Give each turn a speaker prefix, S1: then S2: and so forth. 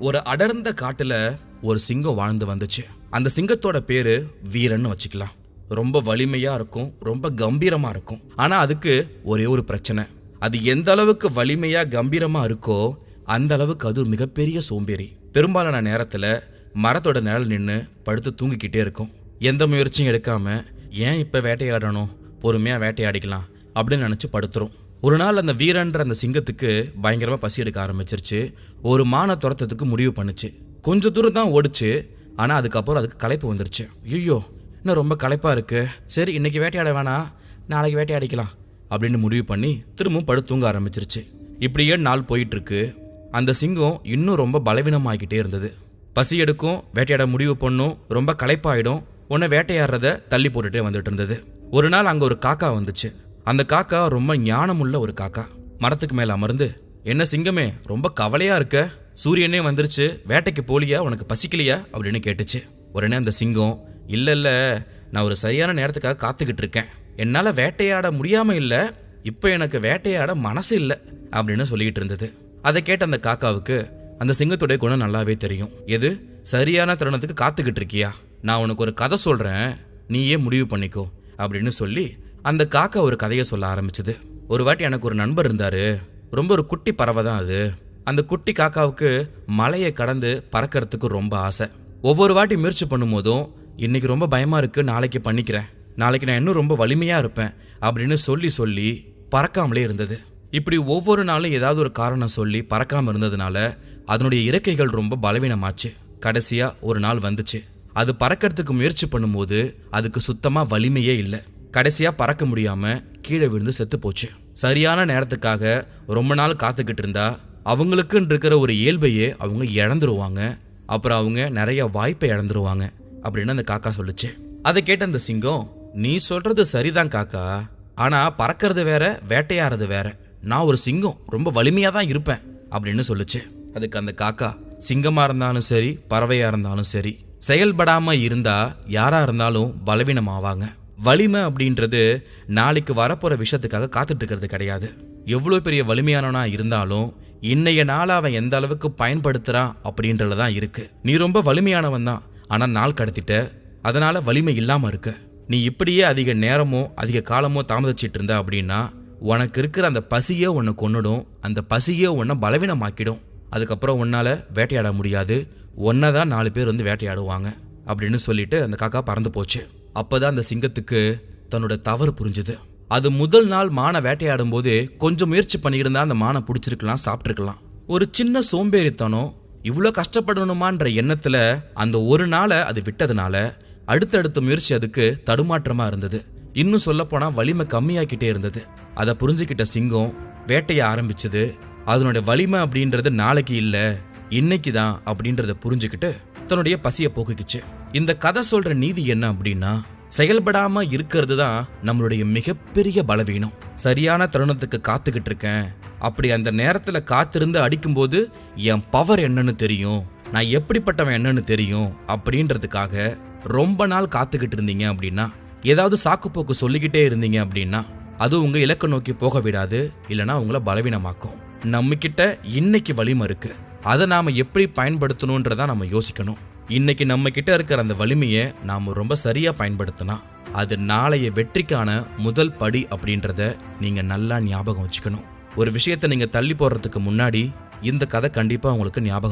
S1: ஒரு அடர்ந்த காட்டுல ஒரு சிங்கம் வாழ்ந்து வந்துச்சு. அந்த சிங்கத்தோட பேரு வீரன்னு வச்சுக்கலாம். ரொம்ப வலிமையா இருக்கும், ரொம்ப கம்பீரமா இருக்கும். ஆனா அதுக்கு ஒரே ஒரு பிரச்சனை. அது எந்த அளவுக்கு வலிமையா கம்பீரமா இருக்கோ அந்த அளவுக்கு அது ஒரு மிகப்பெரிய சோம்பேறி. பெரும்பாலான நேரத்துல மரத்தோட நிழல் நின்று படுத்து தூங்கிக்கிட்டே இருக்கும். எந்த முயற்சியும் எடுக்காம ஏன் இப்ப வேட்டையாடணும், பொறுமையா வேட்டையாடிக்கலாம் அப்படின்னு நினைச்சு படுத்துரும். ஒரு நாள் அந்த வீரன்ற அந்த சிங்கத்துக்கு பயங்கரமா பசி எடுக்க ஆரம்பிச்சிருச்சு. ஒரு மானை துரத்துறதுக்கு முடிவு பண்ணுச்சு. கொஞ்சம் தூரம் தான் ஓடிச்சு. ஆனா அதுக்கப்புறம் அதுக்கு களைப்பு வந்துருச்சு. ஐயோ, இன்னும் ரொம்ப களைப்பா இருக்கு, சரி இன்னைக்கு வேட்டையாட வேணாம், நாளைக்கு வேட்டையாடிக்கலாம் அப்படின்னு முடிவு பண்ணி திரும்பவும் படுத்து தூங்க ஆரம்பிச்சிருச்சு. இப்படியே நாள் போயிட்டு இருக்கு. அந்த சிங்கம் இன்னும் ரொம்ப பலவீனமாகிக்கிட்டே இருந்தது. பசி எடுக்கும், வேட்டையாட முடிவு பண்ணும், ரொம்ப களைப்பாயிடும், உன்னை வேட்டையாடுறத தள்ளி போட்டுட்டே வந்துட்டு இருந்தது. ஒரு நாள் அங்க ஒரு காக்கா வந்துச்சு. அந்த காக்கா ரொம்ப ஞானமுள்ள ஒரு காக்கா. மரத்துக்கு மேல அமர்ந்து, என்ன சிங்கமே, ரொம்ப கவலையா இருக்க, சூரியனே வந்துருச்சு, வேட்டைக்கு போலியா, உனக்கு பசிக்கலையா அப்படின்னு கேட்டுச்சு. உடனே அந்த சிங்கம், இல்ல நான் ஒரு சரியான நேரத்துக்காக காத்துக்கிட்டு இருக்கேன், என்னால வேட்டையாட முடியாம இல்ல, இப்ப எனக்கு வேட்டையாட மனசு இல்ல அப்படின்னு சொல்லிட்டு இருந்தது. அதை கேட்ட அந்த காக்காவுக்கு அந்த சிங்கத்துடைய குணம் நல்லாவே தெரியும். எது, சரியான தருணத்துக்கு காத்துக்கிட்டு இருக்கியா, நான் உனக்கு ஒரு கதை சொல்றேன், நீயே முடிவு பண்ணிக்கோ அப்படின்னு சொல்லி அந்த காக்கா ஒரு கதையை சொல்ல ஆரம்பிச்சது. ஒரு வாட்டி எனக்கு ஒரு நண்பர் இருந்தாரு. ரொம்ப ஒரு குட்டி பறவை தான் அது. அந்த குட்டி காக்காவுக்கு மலையை கடந்து பறக்கிறதுக்கு ரொம்ப ஆசை. ஒவ்வொரு வாட்டி முயற்சி பண்ணும் போதும், இன்னைக்கு ரொம்ப பயமா இருக்கு, நாளைக்கு பண்ணிக்கிறேன், நாளைக்கு நான் இன்னும் ரொம்ப வலிமையா இருப்பேன் அப்படின்னு சொல்லி சொல்லி பறக்காமலே இருந்தது. இப்படி ஒவ்வொரு நாளும் ஏதாவது ஒரு காரணம் சொல்லி பறக்காம இருந்ததுனால அதனுடைய இறக்கைகள் ரொம்ப பலவீனமாச்சு. கடைசியா ஒரு நாள் வந்துச்சு. அது பறக்கிறதுக்கு முயற்சி பண்ணும்போது அதுக்கு சுத்தமா வலிமையே இல்லை. கடைசியா பறக்க முடியாம கீழே விழுந்து செத்து போச்சு. சரியான நேரத்துக்காக ரொம்ப நாள் காத்துக்கிட்டு இருந்தா அவங்களுக்குன்னு இருக்கிற ஒரு இயல்பையே அவங்க இழந்துருவாங்க. அப்புறம் அவங்க நிறைய வாய்ப்பை இழந்துருவாங்க அப்படின்னு அந்த காக்கா சொல்லுச்சு. அதை கேட்ட அந்த சிங்கம், நீ சொல்றது சரிதான் காக்கா, ஆனா பறக்கிறது வேற, வேட்டையாடுறது வேற. நான் ஒரு சிங்கம், ரொம்ப வலிமையா தான் இருப்பேன் அப்படின்னு சொல்லுச்சு. அதுக்கு அந்த காக்கா, சிங்கமா இருந்தாலும் சரி, பறவையா இருந்தாலும் சரி, செயல்படாம இருந்தா யாரா இருந்தாலும் பலவீனம் ஆவாங்க. வலிமை அப்படின்றது நாளைக்கு வரப்போற விஷயத்துக்காக காத்துட்டு இருக்கிறது கிடையாது. எவ்வளவு பெரிய வலிமையானவனா இருந்தாலும் இன்னைய நாளை அவன் எந்த அளவுக்கு பயன்படுத்துறான் அப்படின்றதுதான் இருக்கு. நீ ரொம்ப வலிமையானவன் தான், ஆனா நாள் கடத்திட்ட, அதனால வலிமை இல்லாம இருக்க. நீ இப்படியே அதிக நேரமோ அதிக காலமோ தாமதிச்சிட்டு இருந்த அப்படின்னா உனக்கு இருக்கிற அந்த பசியே உன்னை கொன்னுடும், அந்த பசியே உன்னை பலவீனமாக்கிடும். அதுக்கப்புறம் உன்னால வேட்டையாட முடியாது, ஒன்னதான் 4 பேர் வந்து வேட்டையாடுவாங்க அப்படின்னு சொல்லிட்டு அந்த காக்கா பறந்து போச்சு. அப்பதான் அந்த சிங்கத்துக்கு தன்னோட தவறு புரிஞ்சுது. அது முதல் நாள் மானை வேட்டையாடும் போது கொஞ்சம் முயற்சி பண்ணியிருந்தா அந்த மானை பிடிச்சிருக்கலாம், சாப்பிட்டுருக்கலாம். ஒரு சின்ன சோம்பேறித்தனம், இவ்வளோ கஷ்டப்படணுமான்ற எண்ணத்துல அந்த ஒரு நாளை அது விட்டதுனால அடுத்தடுத்த முயற்சி அதுக்கு தடுமாற்றமா இருந்தது. இன்னும் சொல்ல போனா வலிமை கம்மியாக்கிட்டே இருந்தது. அதை புரிஞ்சுக்கிட்ட சிங்கம் வேட்டைய ஆரம்பிச்சது. அதனுடைய வலிமை அப்படின்றது நாளைக்கு இல்ல, இன்னைக்கு தான் அப்படின்றத புரிஞ்சுக்கிட்டு தன்னுடைய பசியை போக்குச்சு. இந்த கதை சொல்ற நீதி என்ன அப்படின்னா, செயல்படாம இருக்கிறது தான் நம்மளுடைய மிகப்பெரிய பலவீனம். சரியான தருணத்துக்கு காத்துக்கிட்டு இருக்கேன், அப்படி அந்த நேரத்துல காத்திருந்து அடிக்கும்போது என் பவர் என்னன்னு தெரியும், நான் எப்படிப்பட்டவன் என்னன்னு தெரியும் அப்படின்றதுக்காக ரொம்ப நாள் காத்துக்கிட்டு இருந்தீங்க அப்படின்னா, ஏதாவது சாக்கு போக்கு சொல்லிக்கிட்டே இருந்தீங்க அப்படின்னா அது உங்க இலக்கை நோக்கி போக விடாது, இல்லைன்னா உங்களை பலவீனமாக்கும். நம்ம கிட்ட இன்னைக்கு வலிமை இருக்கு, அதை நாம எப்படி பயன்படுத்தணும்ன்றத நம்ம யோசிக்கணும். இன்னைக்கு நம்ம கிட்ட இருக்கிற அந்த வலிமையை நாம ரொம்ப சரியா பயன்படுத்தினா அது நாளைய வெற்றிக்கான முதல் படி அப்படின்றத நீங்க நல்லா ஞாபகம் வச்சுக்கணும். ஒரு விஷயத்தை நீங்க தள்ளி போடுறதுக்கு முன்னாடி இந்த கதை கண்டிப்பா உங்களுக்கு ஞாபகம்